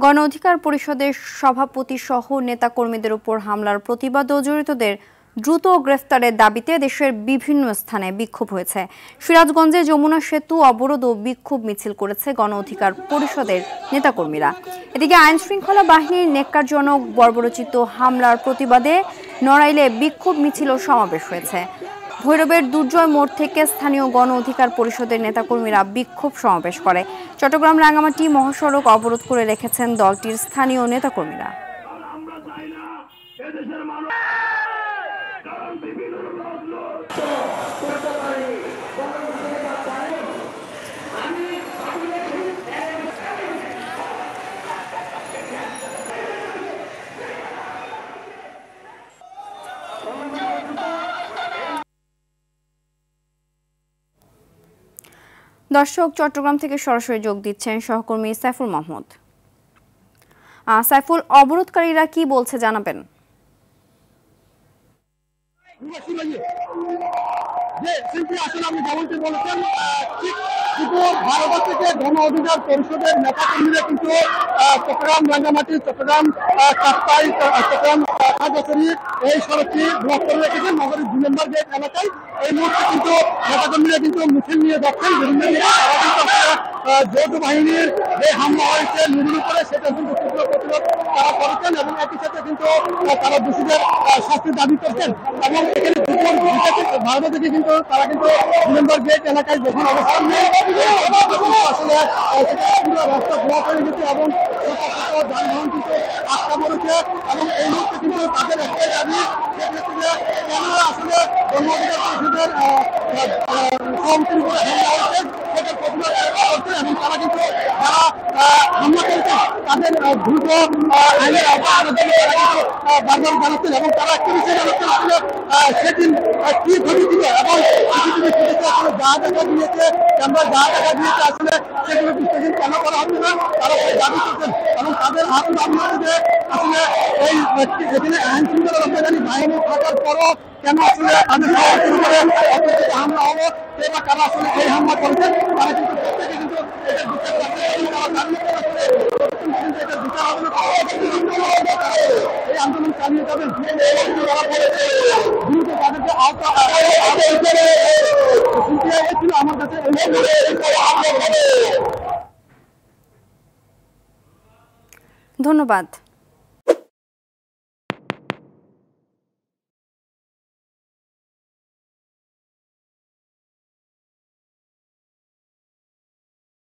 গণ অধিকার পরিষদের সভাপতি সহ নেতাকর্মীদের উপর হামলার প্রতিবাদ ও জড়িতদের দ্রুত গ্রেফতারের দাবিতে দেশের বিভিন্ন স্থানে বিক্ষোভ হয়েছে। সিরাজগঞ্জে যমুনা সেতু অবরোধ ও বিক্ষোভ মিছিল করেছে গণ অধিকার পরিষদের নেতাকর্মীরা। এদিকে আইনশৃঙ্খলা বাহিনীর ন্যাক্কারজনক বর্বরোচিত হামলার প্রতিবাদে নড়াইলে বিক্ষোভ মিছিল ও সমাবেশ হয়েছে। ভৈরবের দুর্জয় মোড় থেকে স্থানীয় গণ অধিকার পরিষদের নেতাকর্মীরা বিক্ষোভ সমাবেশ করে। চট্টগ্রাম রাঙ্গামাটি মহাসড়ক অবরোধ করে রেখেছেন দলটির স্থানীয় নেতাকর্মীরা। দর্শক, চট্টগ্রাম থেকে সরাসরি যোগ দিচ্ছেন সহকর্মী সাইফুল মাহমুদ। সাইফুল, অবরোধকারীরা কি বলছে জানাবেন? ভারত থেকে গণ অধিকার পরিষদের নেতাকর্মীরা কিন্তু চট্টগ্রাম রাঙ্গামাটি, চট্টগ্রাম কাপ্তাই, চট্টগ্রাম খাগড়াছড়ি এই সড়কটি ব্লক করে রেখেছেন নগরীর 2 নম্বর গেট এলাকায়। এই মুহূর্তে কিন্তু নেতাকর্মীরা কিন্তু মিছিল নিয়ে যাচ্ছেন বিভিন্ন যৌথ বাহিনীর যে হামলা হয়েছে নির্মূল করে সেটা কিন্তু তীব্র প্রতিরোধ তারা করেছেন এবং একই সাথে কিন্তু তারা দোষীদের শাস্তির দাবি করছেন। এবং এখানে ভারত থেকে কিন্তু তারা কিন্তু 2 নম্বর গেট এলাকায় যখন অবস্থান নেয় আসলে রাস্তা ব্লক হয়ে গেছে এবং যানবাহন কিন্তু আটকা পড়েছে। এবং এই মুহূর্তে কিন্তু তাদের একটাই দাবি কেন আসলে গণ অধিকার পরিষদের সভাপতির উপরে হামলা হয়েছে সেটা প্রতিবাদ করছে এবং তারা কিন্তু যারা হামলা করেছে তাদের দ্রুত আইনের আওতায় আনার জন্য তারা কিন্তু বারবার জানাচ্ছেন এবং তারা একটা বিষয় জানাচ্ছেন আসলে সেদিন কি ঘটেছিল এবং সিসিটিভি ফুটেজে আসলে যা দেখা দিয়েছে ক্যামেরা যা দেখা দিয়েছে আসলে সেগুলো বিশ্লেষণ কেন করা হচ্ছে না তারা সেই দাবি করছেন। এবং তাদের আরো দাবি হচ্ছে যে আসলে এই এখানে আইন শৃঙ্খলা রক্ষাকারী বাহিনী থাকার পরও কেন আসলে তাদের সভাপতির উপরে হামলা হলো বা তারা আসলে এই হামলা করেছেন তারা কিন্তু প্রত্যেকে কিন্তু এটা বিচার করছে তারা দাবি করছে এটা বিচার হবে এই আন্দোলন চালিয়ে যাবেন দ্রুত তাদেরকে ছিল আমার কাছে। ধন্যবাদ।